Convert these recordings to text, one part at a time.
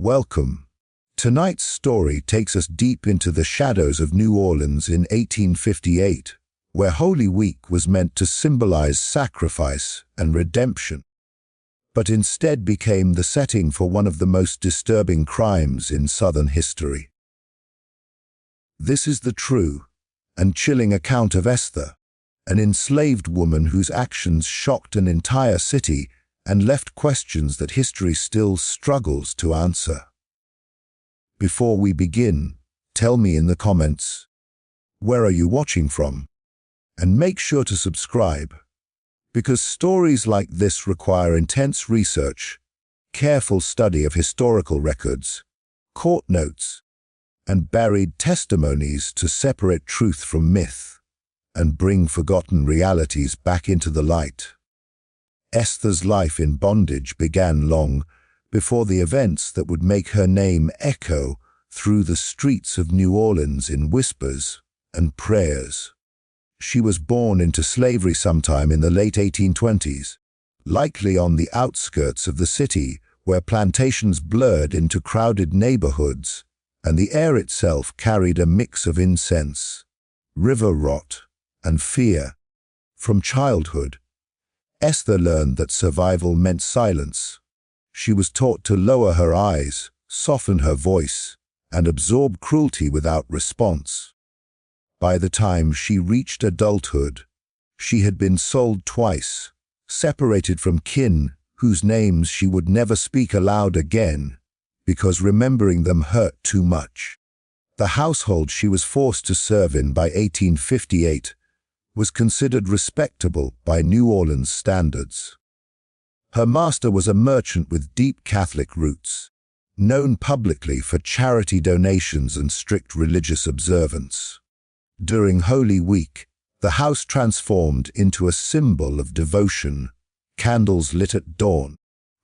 Welcome. Tonight's story takes us deep into the shadows of New Orleans in 1858, where Holy Week was meant to symbolize sacrifice and redemption, but instead became the setting for one of the most disturbing crimes in Southern history. This is the true and chilling account of Esther, an enslaved woman whose actions shocked an entire city and left questions that history still struggles to answer. Before we begin, tell me in the comments, where are you watching from? And make sure to subscribe, because stories like this require intense research, careful study of historical records, court notes, and buried testimonies to separate truth from myth and bring forgotten realities back into the light. Esther's life in bondage began long before the events that would make her name echo through the streets of New Orleans in whispers and prayers. She was born into slavery sometime in the late 1820s, likely on the outskirts of the city where plantations blurred into crowded neighborhoods, and the air itself carried a mix of incense, river rot, and fear. From childhood, Esther learned that survival meant silence. She was taught to lower her eyes, soften her voice, and absorb cruelty without response. By the time she reached adulthood, she had been sold twice, separated from kin whose names she would never speak aloud again, because remembering them hurt too much. The household she was forced to serve in by 1858 was considered respectable by New Orleans standards. Her master was a merchant with deep Catholic roots, known publicly for charity donations and strict religious observance. During Holy Week, the house transformed into a symbol of devotion, candles lit at dawn,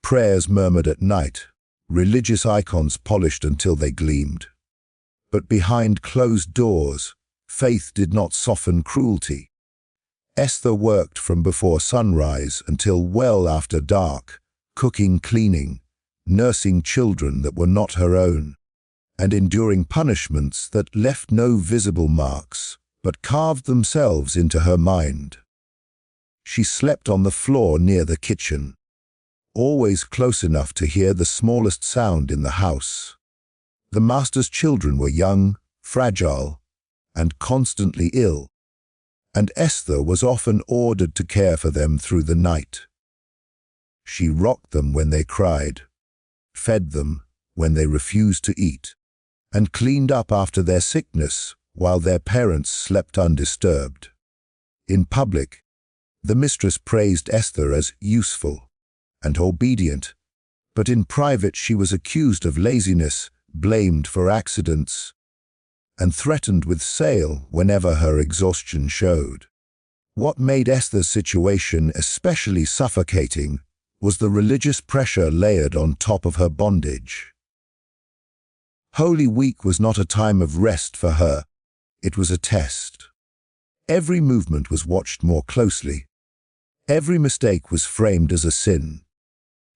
prayers murmured at night, religious icons polished until they gleamed. But behind closed doors, faith did not soften cruelty. Esther worked from before sunrise until well after dark, cooking, cleaning, nursing children that were not her own, and enduring punishments that left no visible marks, but carved themselves into her mind. She slept on the floor near the kitchen, always close enough to hear the smallest sound in the house. The master's children were young, fragile, and constantly ill, and Esther was often ordered to care for them through the night. She rocked them when they cried, fed them when they refused to eat, and cleaned up after their sickness while their parents slept undisturbed. In public, the mistress praised Esther as useful and obedient, but in private she was accused of laziness, blamed for accidents, and threatened with sale whenever her exhaustion showed. What made Esther's situation especially suffocating was the religious pressure layered on top of her bondage. Holy Week was not a time of rest for her, it was a test. Every movement was watched more closely. Every mistake was framed as a sin.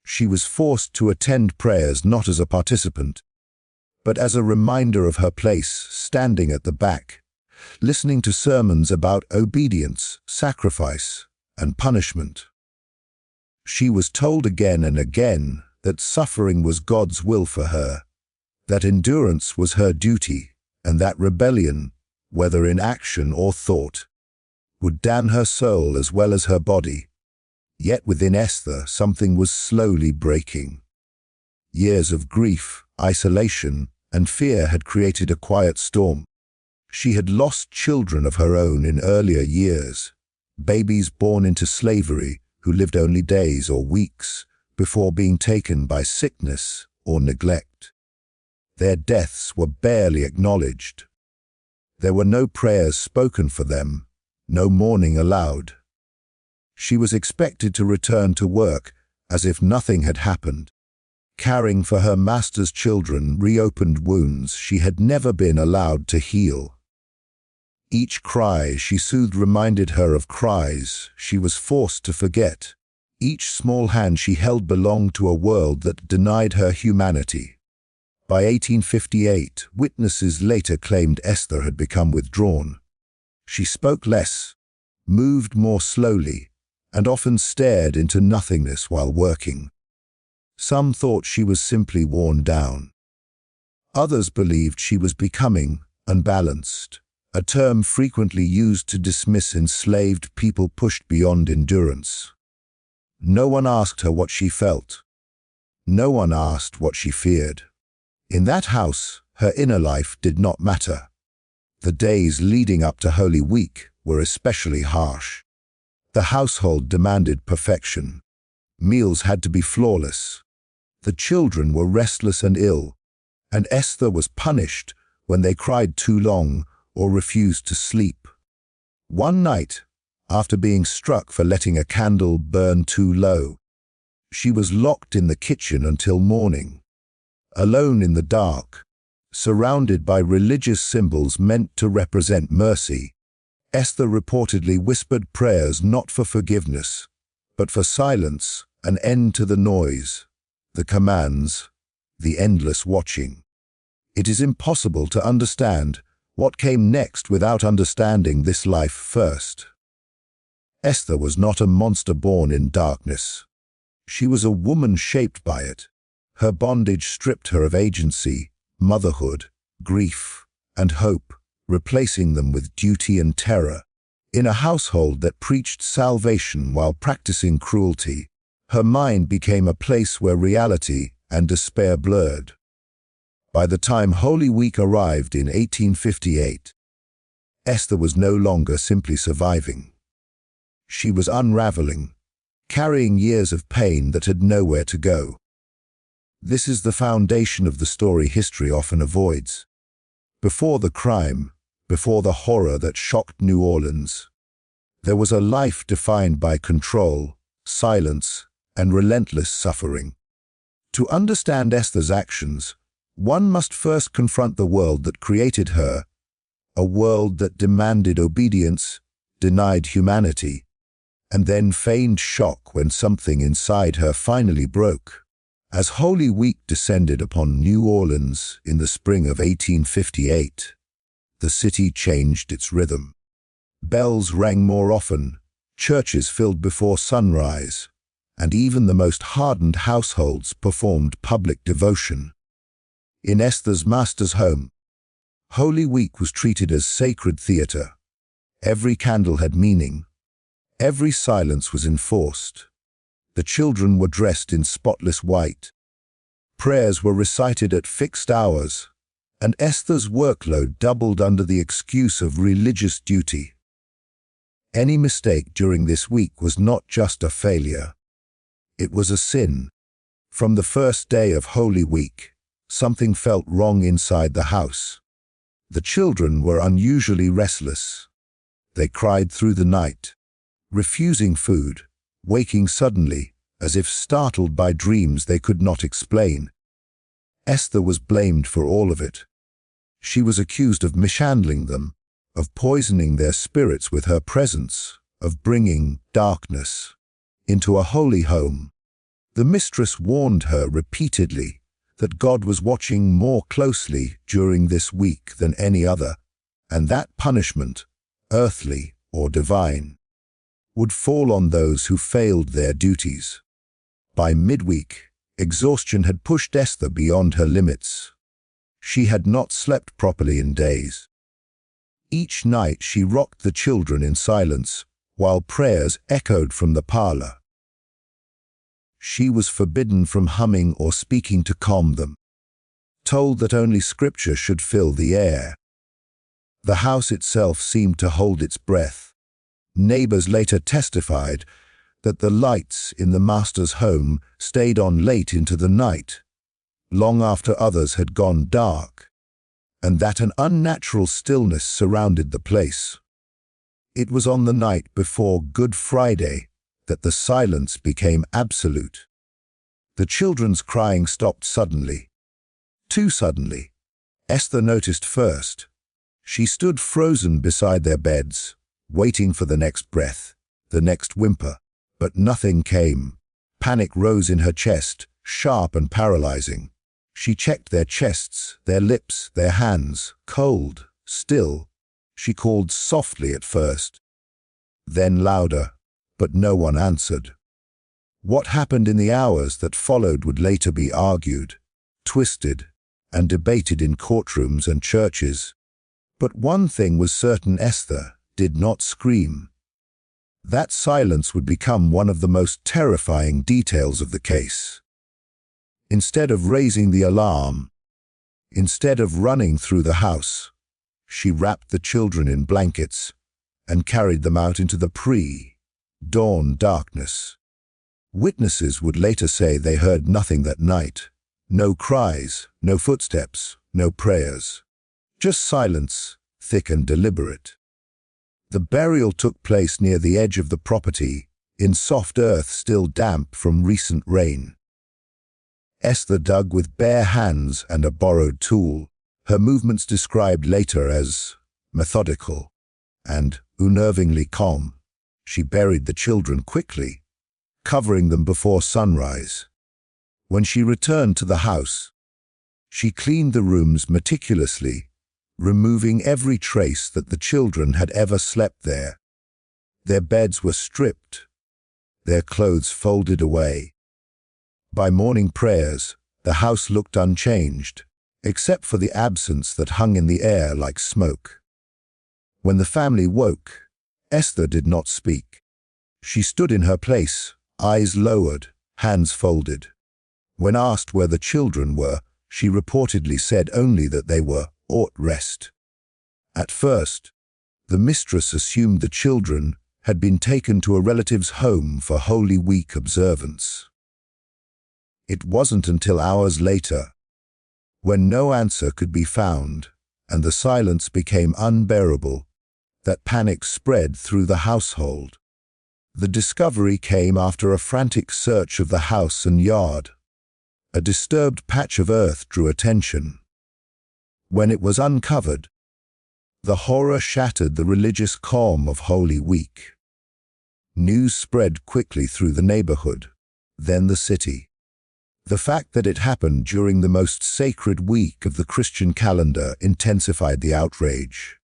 She was forced to attend prayers not as a participant, but as a reminder of her place, standing at the back, listening to sermons about obedience, sacrifice, and punishment. She was told again and again that suffering was God's will for her, that endurance was her duty, and that rebellion, whether in action or thought, would damn her soul as well as her body. Yet within Esther, something was slowly breaking. Years of grief, isolation, and fear had created a quiet storm. She had lost children of her own in earlier years, babies born into slavery who lived only days or weeks before being taken by sickness or neglect. Their deaths were barely acknowledged. There were no prayers spoken for them, no mourning allowed. She was expected to return to work as if nothing had happened, caring for her master's children reopened wounds she had never been allowed to heal. Each cry she soothed reminded her of cries she was forced to forget. Each small hand she held belonged to a world that denied her humanity. By 1858, witnesses later claimed Esther had become withdrawn. She spoke less, moved more slowly, and often stared into nothingness while working. Some thought she was simply worn down. Others believed she was becoming unbalanced, a term frequently used to dismiss enslaved people pushed beyond endurance. No one asked her what she felt. No one asked what she feared. In that house, her inner life did not matter. The days leading up to Holy Week were especially harsh. The household demanded perfection. Meals had to be flawless. The children were restless and ill, and Esther was punished when they cried too long or refused to sleep. One night, after being struck for letting a candle burn too low, she was locked in the kitchen until morning. Alone in the dark, surrounded by religious symbols meant to represent mercy, Esther reportedly whispered prayers not for forgiveness, but for silence, an end to the noise, the commands, the endless watching. It is impossible to understand what came next without understanding this life first. Esther was not a monster born in darkness. She was a woman shaped by it. Her bondage stripped her of agency, motherhood, grief, and hope, replacing them with duty and terror. In a household that preached salvation while practicing cruelty, her mind became a place where reality and despair blurred. By the time Holy Week arrived in 1858, Esther was no longer simply surviving. She was unraveling, carrying years of pain that had nowhere to go. This is the foundation of the story history often avoids. Before the crime, before the horror that shocked New Orleans, there was a life defined by control, silence, and relentless suffering. To understand Esther's actions, one must first confront the world that created her, a world that demanded obedience, denied humanity, and then feigned shock when something inside her finally broke. As Holy Week descended upon New Orleans in the spring of 1858, the city changed its rhythm. Bells rang more often, churches filled before sunrise, and even the most hardened households performed public devotion. In Esther's master's home, Holy Week was treated as sacred theater. Every candle had meaning. Every silence was enforced. The children were dressed in spotless white. Prayers were recited at fixed hours, and Esther's workload doubled under the excuse of religious duty. Any mistake during this week was not just a failure. It was a sin. From the first day of Holy Week, something felt wrong inside the house. The children were unusually restless. They cried through the night, refusing food, waking suddenly, as if startled by dreams they could not explain. Esther was blamed for all of it. She was accused of mishandling them, of poisoning their spirits with her presence, of bringing darkness into a holy home. The mistress warned her repeatedly that God was watching more closely during this week than any other, and that punishment, earthly or divine, would fall on those who failed their duties. By midweek, exhaustion had pushed Esther beyond her limits. She had not slept properly in days. Each night she rocked the children in silence, while prayers echoed from the parlor. She was forbidden from humming or speaking to calm them, told that only scripture should fill the air. The house itself seemed to hold its breath. Neighbors later testified that the lights in the master's home stayed on late into the night, long after others had gone dark, and that an unnatural stillness surrounded the place. It was on the night before Good Friday that the silence became absolute. The children's crying stopped suddenly. Too suddenly. Esther noticed first. She stood frozen beside their beds, waiting for the next breath, the next whimper, but nothing came. Panic rose in her chest, sharp and paralyzing. She checked their chests, their lips, their hands, cold, still. She called softly at first, then louder, but no one answered. What happened in the hours that followed would later be argued, twisted, and debated in courtrooms and churches. But one thing was certain: Esther did not scream. That silence would become one of the most terrifying details of the case. Instead of raising the alarm, instead of running through the house, she wrapped the children in blankets and carried them out into the pre-dawn darkness. Witnesses would later say they heard nothing that night. No cries, no footsteps, no prayers. Just silence, thick and deliberate. The burial took place near the edge of the property, in soft earth still damp from recent rain. Esther dug with bare hands and a borrowed tool, her movements described later as methodical and unnervingly calm. She buried the children quickly, covering them before sunrise. When she returned to the house, she cleaned the rooms meticulously, removing every trace that the children had ever slept there. Their beds were stripped, their clothes folded away. By morning prayers, the house looked unchanged, except for the absence that hung in the air like smoke. When the family woke, Esther did not speak. She stood in her place, eyes lowered, hands folded. When asked where the children were, she reportedly said only that they were at rest. At first, the mistress assumed the children had been taken to a relative's home for Holy Week observance. It wasn't until hours later, when no answer could be found and the silence became unbearable, that panic spread through the household. The discovery came after a frantic search of the house and yard. A disturbed patch of earth drew attention. When it was uncovered, the horror shattered the religious calm of Holy Week. News spread quickly through the neighborhood, then the city. The fact that it happened during the most sacred week of the Christian calendar intensified the outrage.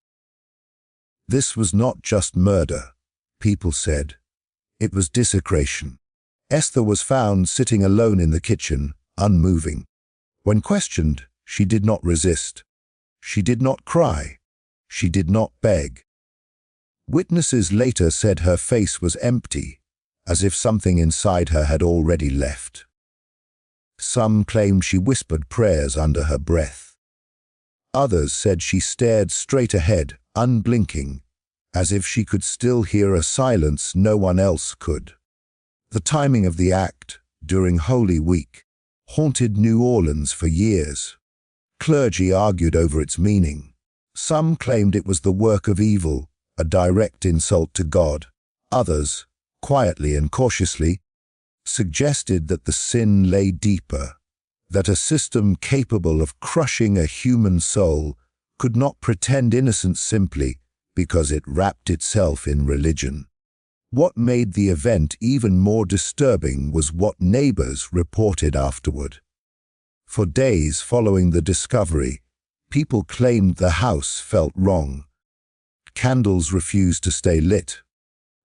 This was not just murder, people said. It was desecration. Esther was found sitting alone in the kitchen, unmoving. When questioned, she did not resist. She did not cry. She did not beg. Witnesses later said her face was empty, as if something inside her had already left. Some claimed she whispered prayers under her breath. Others said she stared straight ahead, unblinking, as if she could still hear a silence no one else could. The timing of the act, during Holy Week, haunted New Orleans for years. Clergy argued over its meaning. Some claimed it was the work of evil, a direct insult to God. Others, quietly and cautiously, suggested that the sin lay deeper, that a system capable of crushing a human soul could not pretend innocence simply because it wrapped itself in religion. What made the event even more disturbing was what neighbors reported afterward. For days following the discovery, people claimed the house felt wrong. Candles refused to stay lit.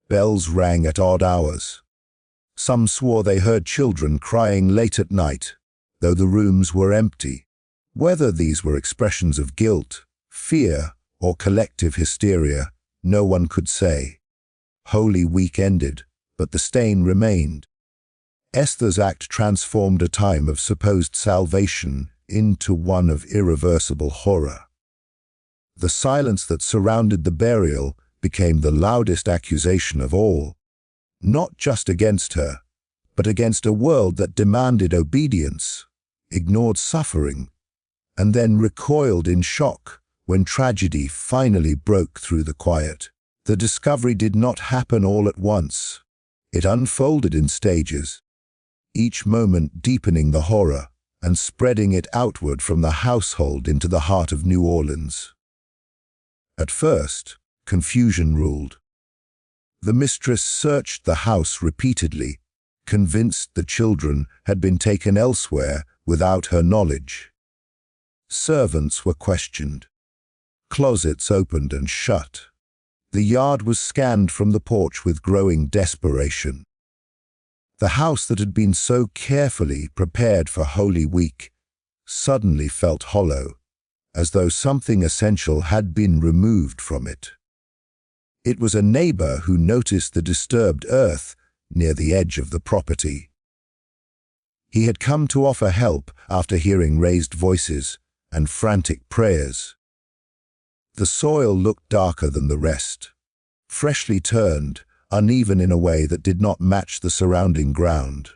Bells rang at odd hours. Some swore they heard children crying late at night, though the rooms were empty. Whether these were expressions of guilt, fear, or collective hysteria, no one could say. Holy Week ended, but the stain remained. Esther's act transformed a time of supposed salvation into one of irreversible horror. The silence that surrounded the burial became the loudest accusation of all, not just against her, but against a world that demanded obedience, ignored suffering, and then recoiled in shock when tragedy finally broke through the quiet. The discovery did not happen all at once. It unfolded in stages, each moment deepening the horror and spreading it outward from the household into the heart of New Orleans. At first, confusion ruled. The mistress searched the house repeatedly, convinced the children had been taken elsewhere without her knowledge. Servants were questioned. Closets opened and shut. The yard was scanned from the porch with growing desperation. The house that had been so carefully prepared for Holy Week suddenly felt hollow, as though something essential had been removed from it. It was a neighbor who noticed the disturbed earth near the edge of the property. He had come to offer help after hearing raised voices and frantic prayers. The soil looked darker than the rest, freshly turned, uneven in a way that did not match the surrounding ground.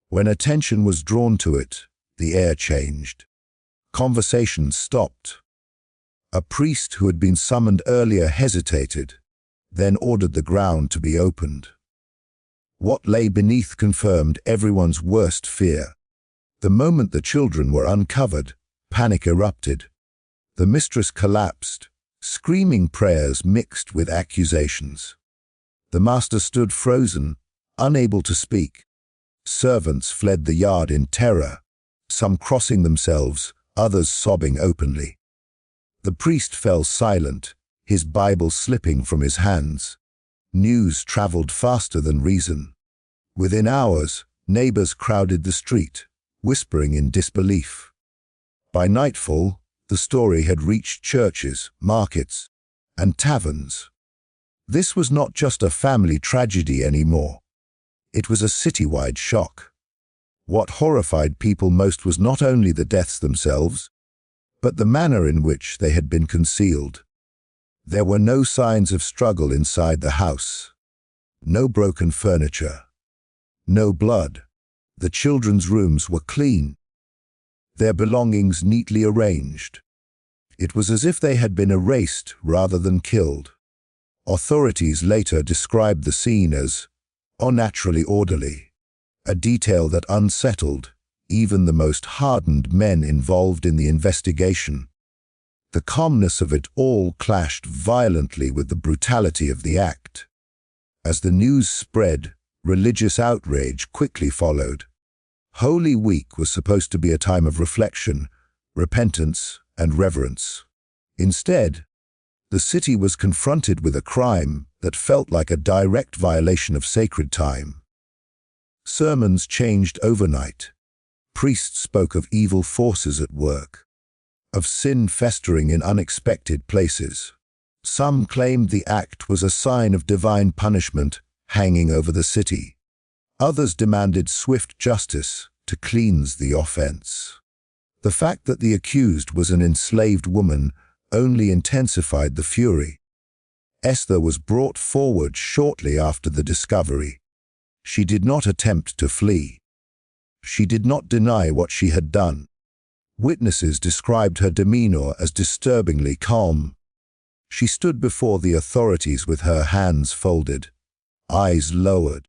When attention was drawn to it, the air changed. Conversation stopped. A priest who had been summoned earlier hesitated, then ordered the ground to be opened. What lay beneath confirmed everyone's worst fear. The moment the children were uncovered, panic erupted. The mistress collapsed, screaming prayers mixed with accusations. The master stood frozen, unable to speak. Servants fled the yard in terror, some crossing themselves, others sobbing openly. The priest fell silent, his Bible slipping from his hands. News traveled faster than reason. Within hours, neighbors crowded the street, whispering in disbelief. By nightfall, the story had reached churches, markets, and taverns. This was not just a family tragedy anymore. It was a citywide shock. What horrified people most was not only the deaths themselves, but the manner in which they had been concealed. There were no signs of struggle inside the house. No broken furniture. No blood. The children's rooms were clean, their belongings neatly arranged. It was as if they had been erased rather than killed. Authorities later described the scene as unnaturally orderly, a detail that unsettled even the most hardened men involved in the investigation. The calmness of it all clashed violently with the brutality of the act. As the news spread, religious outrage quickly followed. Holy Week was supposed to be a time of reflection, repentance, and reverence. Instead, the city was confronted with a crime that felt like a direct violation of sacred time. Sermons changed overnight. Priests spoke of evil forces at work, of sin festering in unexpected places. Some claimed the act was a sign of divine punishment hanging over the city. Others demanded swift justice to cleanse the offense. The fact that the accused was an enslaved woman only intensified the fury. Esther was brought forward shortly after the discovery. She did not attempt to flee. She did not deny what she had done. Witnesses described her demeanor as disturbingly calm. She stood before the authorities with her hands folded, eyes lowered,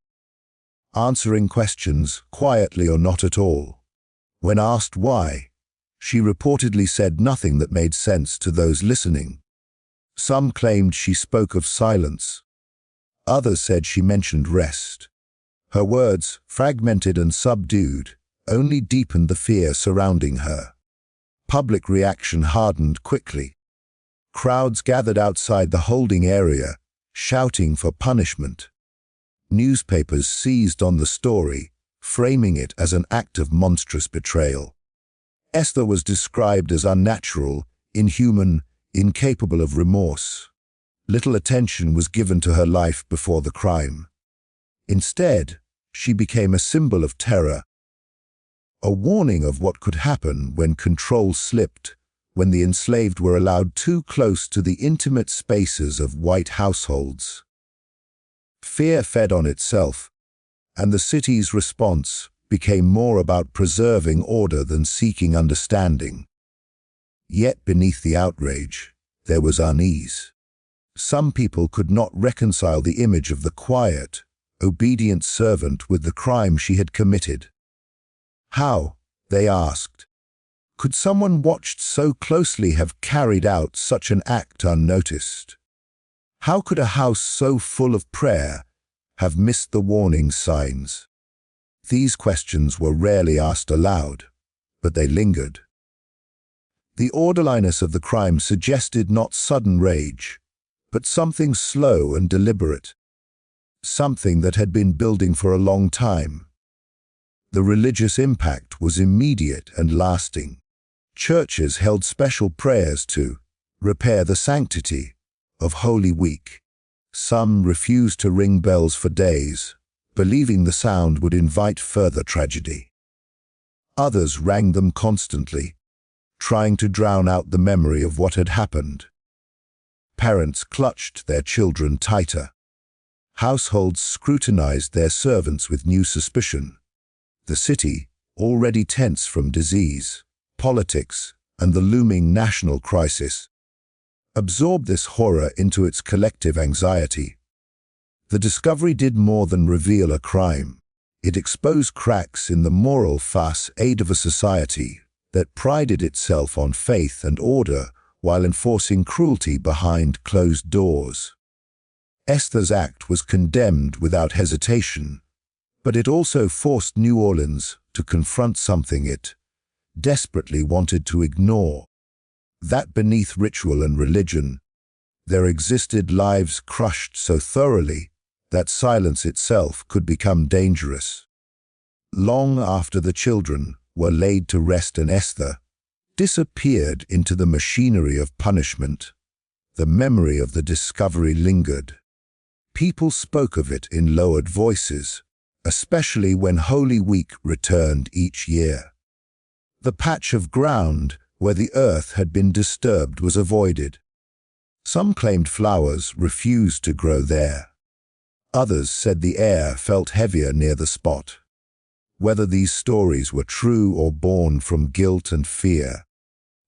answering questions quietly or not at all. When asked why, she reportedly said nothing that made sense to those listening. Some claimed she spoke of silence. Others said she mentioned rest. Her words, fragmented and subdued, only deepened the fear surrounding her. Public reaction hardened quickly. Crowds gathered outside the holding area, shouting for punishment. Newspapers seized on the story, framing it as an act of monstrous betrayal. Esther was described as unnatural, inhuman, incapable of remorse. Little attention was given to her life before the crime. Instead, she became a symbol of terror, a warning of what could happen when control slipped, when the enslaved were allowed too close to the intimate spaces of white households. Fear fed on itself, and the city's response became more about preserving order than seeking understanding. Yet beneath the outrage, there was unease. Some people could not reconcile the image of the quiet, obedient servant with the crime she had committed. How, they asked, could someone watched so closely have carried out such an act unnoticed? How could a house so full of prayer have missed the warning signs? These questions were rarely asked aloud. but they lingered. The orderliness of the crime suggested not sudden rage, but something slow and deliberate, something that had been building for a long time. The religious impact was immediate and lasting. Churches held special prayers to repair the sanctity of Holy Week. Some refused to ring bells for days, believing the sound would invite further tragedy. Others rang them constantly, trying to drown out the memory of what had happened. Parents clutched their children tighter. Households scrutinized their servants with new suspicion. The city, already tense from disease, politics, and the looming national crisis, absorbed this horror into its collective anxiety. The discovery did more than reveal a crime. It exposed cracks in the moral facade of a society that prided itself on faith and order while enforcing cruelty behind closed doors. Esther's act was condemned without hesitation, but it also forced New Orleans to confront something it desperately wanted to ignore. That beneath ritual and religion, there existed lives crushed so thoroughly that silence itself could become dangerous. Long after the children were laid to rest and Esther disappeared into the machinery of punishment, the memory of the discovery lingered. People spoke of it in lowered voices, especially when Holy Week returned each year. The patch of ground where the earth had been disturbed was avoided. Some claimed flowers refused to grow there. Others said the air felt heavier near the spot. Whether these stories were true or born from guilt and fear,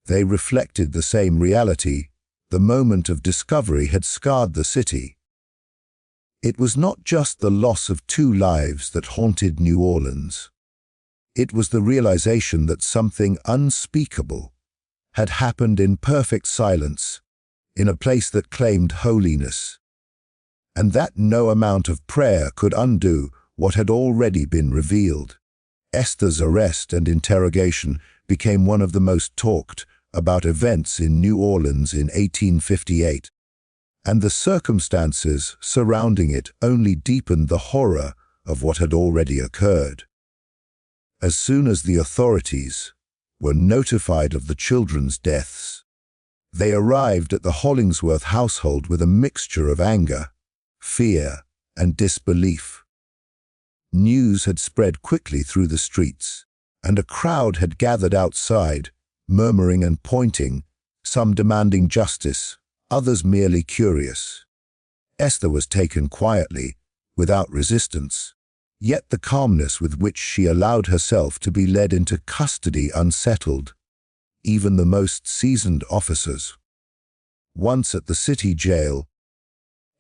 they reflected the same reality. The moment of discovery had scarred the city. It was not just the loss of 2 lives that haunted New Orleans. It was the realization that something unspeakable had happened in perfect silence, in a place that claimed holiness, and that no amount of prayer could undo what had already been revealed. Esther's arrest and interrogation became one of the most talked about events in New Orleans in 1858, and the circumstances surrounding it only deepened the horror of what had already occurred. As soon as the authorities were notified of the children's deaths, they arrived at the Hollingsworth household with a mixture of anger, fear, and disbelief. News had spread quickly through the streets, and a crowd had gathered outside, murmuring and pointing, some demanding justice, others merely curious. Esther was taken quietly, without resistance, yet the calmness with which she allowed herself to be led into custody unsettled even the most seasoned officers. Once at the city jail,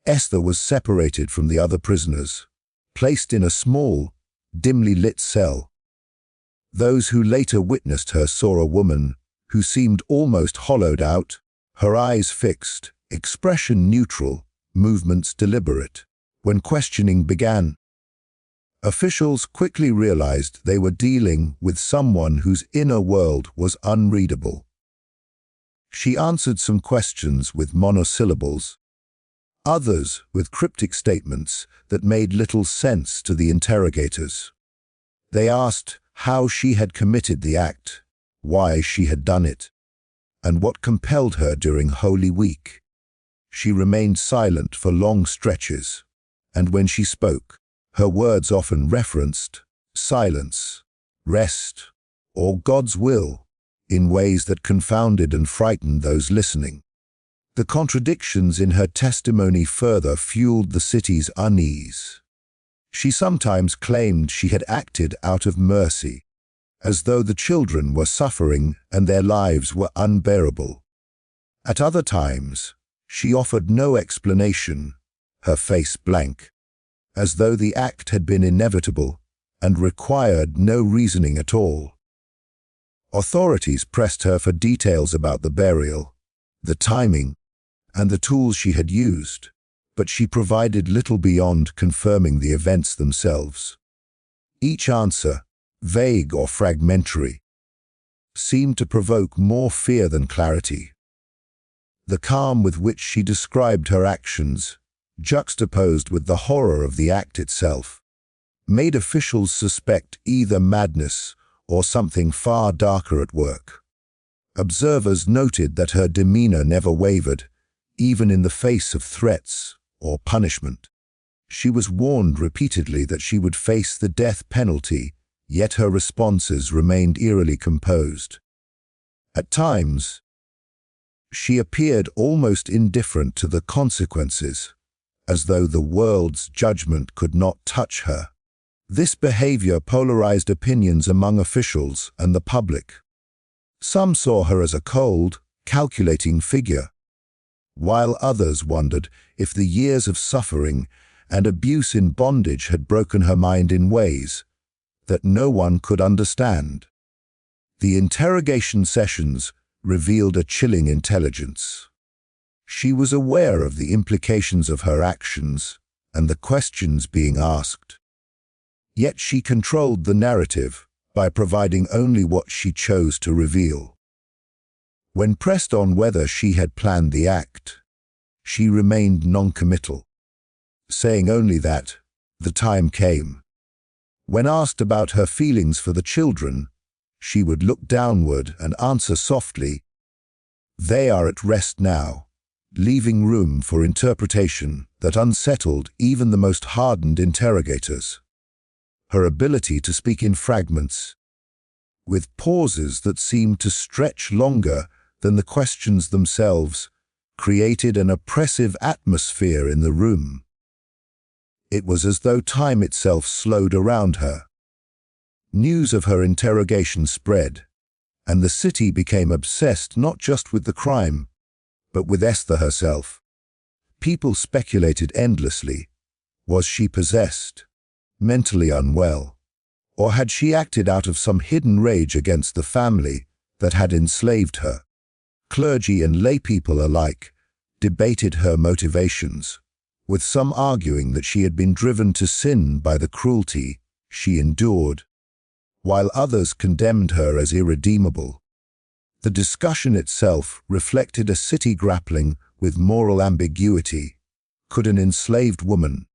Esther was separated from the other prisoners, placed in a small, dimly lit cell. Those who later witnessed her saw a woman who seemed almost hollowed out, her eyes fixed, expression neutral, movements deliberate. When questioning began, officials quickly realized they were dealing with someone whose inner world was unreadable. She answered some questions with monosyllables, others with cryptic statements that made little sense to the interrogators. They asked how she had committed the act, why she had done it, and what compelled her during Holy Week. She remained silent for long stretches, and when she spoke, her words often referenced silence, rest, or God's will in ways that confounded and frightened those listening. The contradictions in her testimony further fueled the city's unease. She sometimes claimed she had acted out of mercy, as though the children were suffering and their lives were unbearable. At other times, she offered no explanation, her face blank, as though the act had been inevitable and required no reasoning at all. Authorities pressed her for details about the burial, the timing, and the tools she had used, but she provided little beyond confirming the events themselves. Each answer, vague or fragmentary, seemed to provoke more fear than clarity. The calm with which she described her actions, juxtaposed with the horror of the act itself, made officials suspect either madness or something far darker at work. Observers noted that her demeanor never wavered, even in the face of threats or punishment. She was warned repeatedly that she would face the death penalty, yet her responses remained eerily composed. At times, she appeared almost indifferent to the consequences, as though the world's judgment could not touch her. This behavior polarized opinions among officials and the public. Some saw her as a cold, calculating figure, while others wondered if the years of suffering and abuse in bondage had broken her mind in ways that no one could understand. The interrogation sessions revealed a chilling intelligence. She was aware of the implications of her actions and the questions being asked. Yet she controlled the narrative by providing only what she chose to reveal. When pressed on whether she had planned the act, she remained non-committal, saying only that the time came. When asked about her feelings for the children, she would look downward and answer softly, "They are at rest now," leaving room for interpretation that unsettled even the most hardened interrogators. Her ability to speak in fragments, with pauses that seemed to stretch longer than the questions themselves, created an oppressive atmosphere in the room. It was as though time itself slowed around her. News of her interrogation spread, and the city became obsessed not just with the crime, but with Esther herself. People speculated endlessly. Was she possessed, mentally unwell, or had she acted out of some hidden rage against the family that had enslaved her? Clergy and laypeople alike debated her motivations, with some arguing that she had been driven to sin by the cruelty she endured, while others condemned her as irredeemable. The discussion itself reflected a city grappling with moral ambiguity. Could an enslaved woman,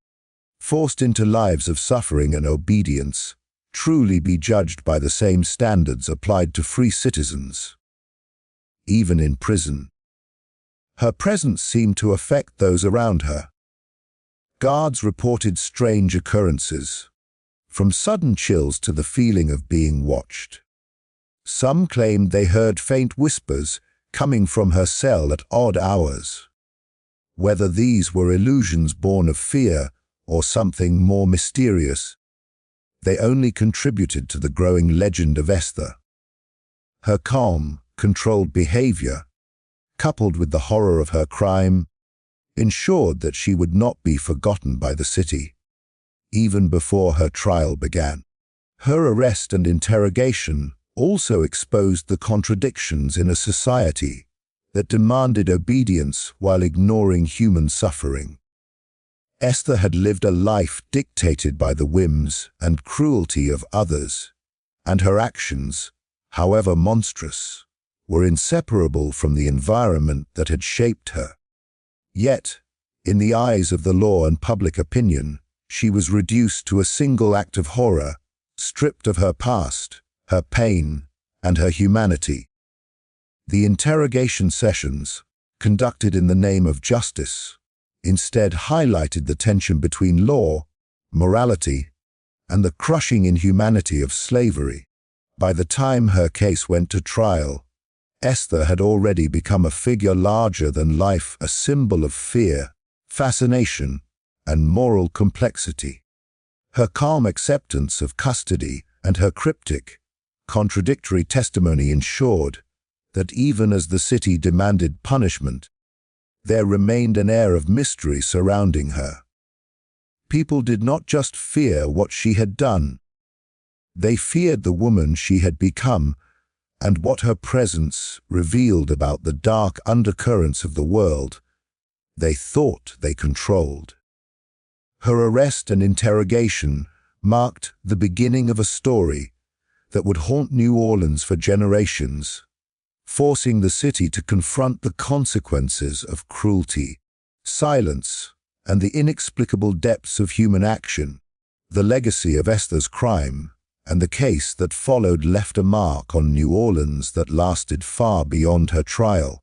forced into lives of suffering and obedience, truly be judged by the same standards applied to free citizens? Even in prison, her presence seemed to affect those around her. Guards reported strange occurrences, from sudden chills to the feeling of being watched. Some claimed they heard faint whispers coming from her cell at odd hours. Whether these were illusions born of fear or something more mysterious, they only contributed to the growing legend of Esther. Her calm, controlled behavior, coupled with the horror of her crime, ensured that she would not be forgotten by the city. Even before her trial began, her arrest and interrogation also exposed the contradictions in a society that demanded obedience while ignoring human suffering. Esther had lived a life dictated by the whims and cruelty of others, and her actions, however monstrous, were inseparable from the environment that had shaped her. Yet, in the eyes of the law and public opinion, she was reduced to a single act of horror, stripped of her past, her pain, and her humanity. The interrogation sessions, conducted in the name of justice, instead highlighted the tension between law, morality, and the crushing inhumanity of slavery. By the time her case went to trial, Esther had already become a figure larger than life, a symbol of fear, fascination, and moral complexity. Her calm acceptance of custody and her cryptic, contradictory testimony ensured that even as the city demanded punishment, there remained an air of mystery surrounding her. People did not just fear what she had done. They feared the woman she had become and what her presence revealed about the dark undercurrents of the world they thought they controlled. Her arrest and interrogation marked the beginning of a story that would haunt New Orleans for generations, forcing the city to confront the consequences of cruelty, silence, and the inexplicable depths of human action. The legacy of Esther's crime and the case that followed left a mark on New Orleans that lasted far beyond her trial.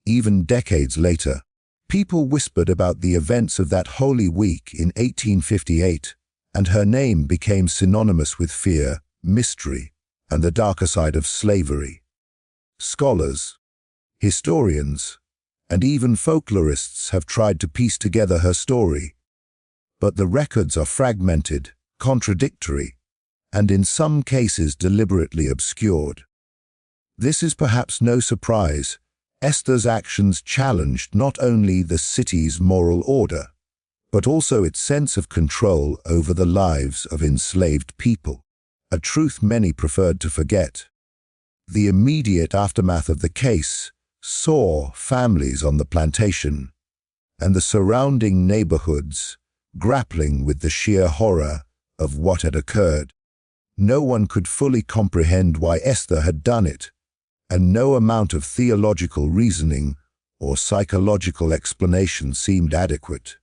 Even decades later, people whispered about the events of that Holy Week in 1858, and her name became synonymous with fear, mystery, and the darker side of slavery. Scholars, historians, and even folklorists have tried to piece together her story, but the records are fragmented, contradictory, and in some cases deliberately obscured. This is perhaps no surprise. Esther's actions challenged not only the city's moral order, but also its sense of control over the lives of enslaved people, a truth many preferred to forget. The immediate aftermath of the case saw families on the plantation and the surrounding neighborhoods grappling with the sheer horror of what had occurred. No one could fully comprehend why Esther had done it, and no amount of theological reasoning or psychological explanation seemed adequate.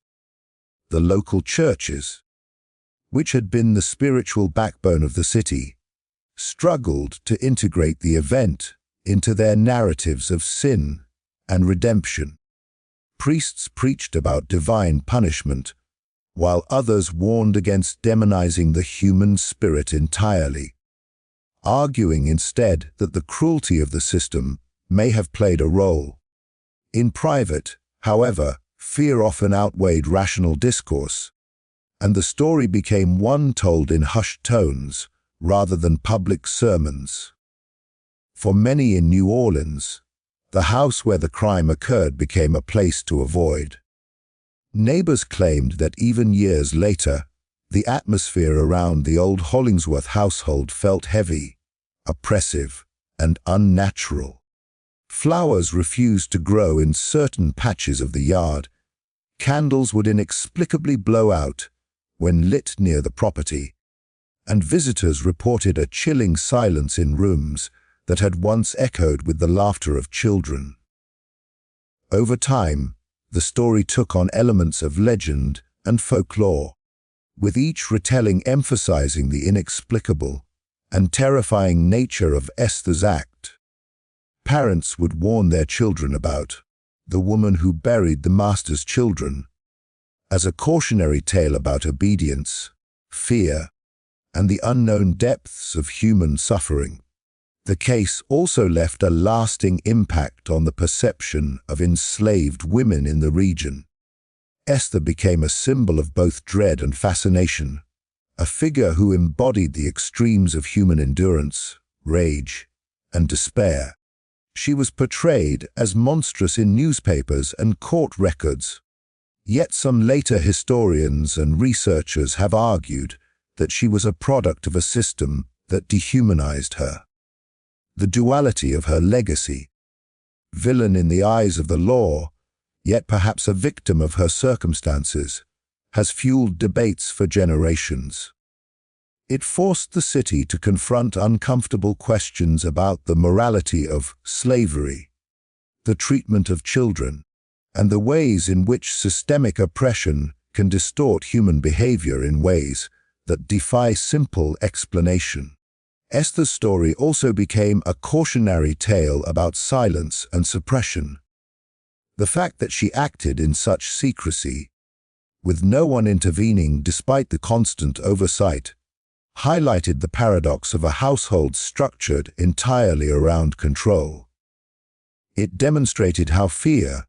The local churches, which had been the spiritual backbone of the city, struggled to integrate the event into their narratives of sin and redemption. Priests preached about divine punishment, while others warned against demonizing the human spirit entirely, arguing instead that the cruelty of the system may have played a role. In private, however, fear often outweighed rational discourse, and the story became one told in hushed tones rather than public sermons. For many in New Orleans, the house where the crime occurred became a place to avoid. Neighbors claimed that even years later, the atmosphere around the old Hollingsworth household felt heavy, oppressive, and unnatural. Flowers refused to grow in certain patches of the yard. Candles would inexplicably blow out when lit near the property, and visitors reported a chilling silence in rooms that had once echoed with the laughter of children. Over time, the story took on elements of legend and folklore, with each retelling emphasizing the inexplicable and terrifying nature of Esther's act. Parents would warn their children about the woman who buried the master's children, as a cautionary tale about obedience, fear, and the unknown depths of human suffering. The case also left a lasting impact on the perception of enslaved women in the region. Esther became a symbol of both dread and fascination, a figure who embodied the extremes of human endurance, rage, and despair. She was portrayed as monstrous in newspapers and court records, yet some later historians and researchers have argued that she was a product of a system that dehumanized her. The duality of her legacy, villain in the eyes of the law, yet perhaps a victim of her circumstances, has fueled debates for generations. It forced the city to confront uncomfortable questions about the morality of slavery, the treatment of children, and the ways in which systemic oppression can distort human behavior in ways that defy simple explanation. Esther's story also became a cautionary tale about silence and suppression. The fact that she acted in such secrecy, with no one intervening despite the constant oversight, highlighted the paradox of a household structured entirely around control. It demonstrated how fear,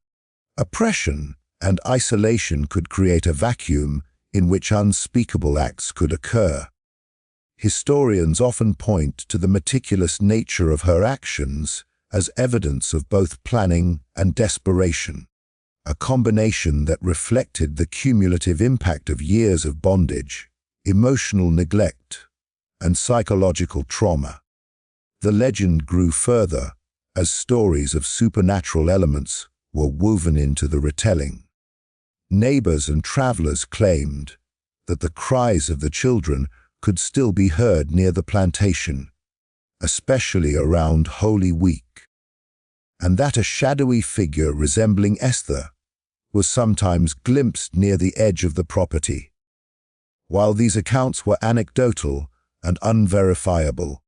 oppression, and isolation could create a vacuum in which unspeakable acts could occur. Historians often point to the meticulous nature of her actions as evidence of both planning and desperation, a combination that reflected the cumulative impact of years of bondage, emotional neglect, and psychological trauma. The legend grew further as stories of supernatural elements were woven into the retelling. Neighbors and travelers claimed that the cries of the children could still be heard near the plantation, especially around Holy Week, and that a shadowy figure resembling Esther was sometimes glimpsed near the edge of the property. While these accounts were anecdotal and unverifiable,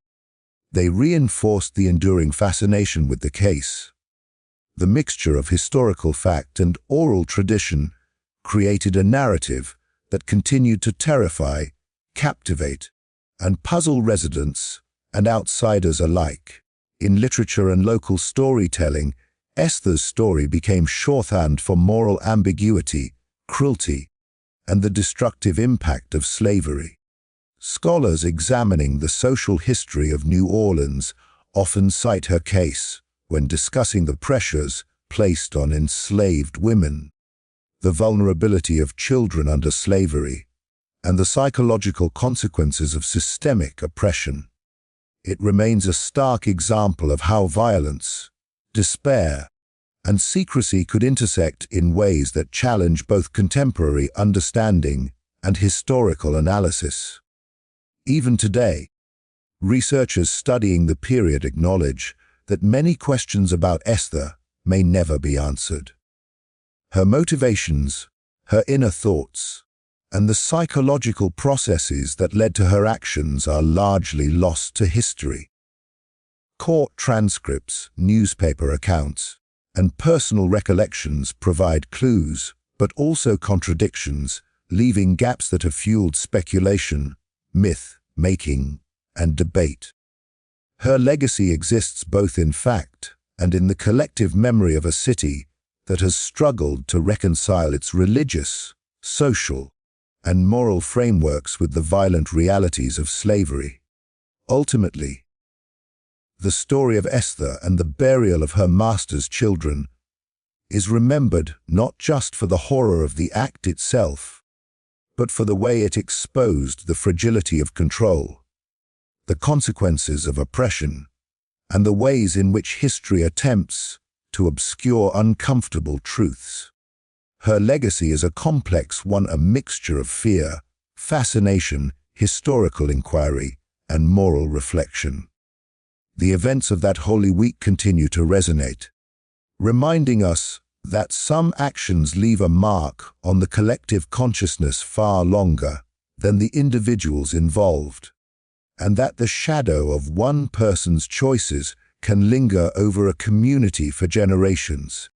they reinforced the enduring fascination with the case. The mixture of historical fact and oral tradition created a narrative that continued to terrify, captivate, and puzzle residents and outsiders alike. In literature and local storytelling, Esther's story became shorthand for moral ambiguity, cruelty, and the destructive impact of slavery. Scholars examining the social history of New Orleans often cite her case when discussing the pressures placed on enslaved women, the vulnerability of children under slavery, and the psychological consequences of systemic oppression. It remains a stark example of how violence, despair, and secrecy could intersect in ways that challenge both contemporary understanding and historical analysis. Even today, researchers studying the period acknowledge that many questions about Esther may never be answered. Her motivations, her inner thoughts, and the psychological processes that led to her actions are largely lost to history. Court transcripts, newspaper accounts, and personal recollections provide clues, but also contradictions, leaving gaps that have fueled speculation, myth-making, and debate. Her legacy exists both in fact and in the collective memory of a city that has struggled to reconcile its religious, social, and moral frameworks with the violent realities of slavery. Ultimately, the story of Esther and the burial of her master's children is remembered not just for the horror of the act itself, but for the way it exposed the fragility of control, the consequences of oppression, and the ways in which history attempts to obscure uncomfortable truths. Her legacy is a complex one, a mixture of fear, fascination, historical inquiry, and moral reflection. The events of that Holy Week continue to resonate, reminding us that some actions leave a mark on the collective consciousness far longer than the individuals involved, and that the shadow of one person's choices can linger over a community for generations.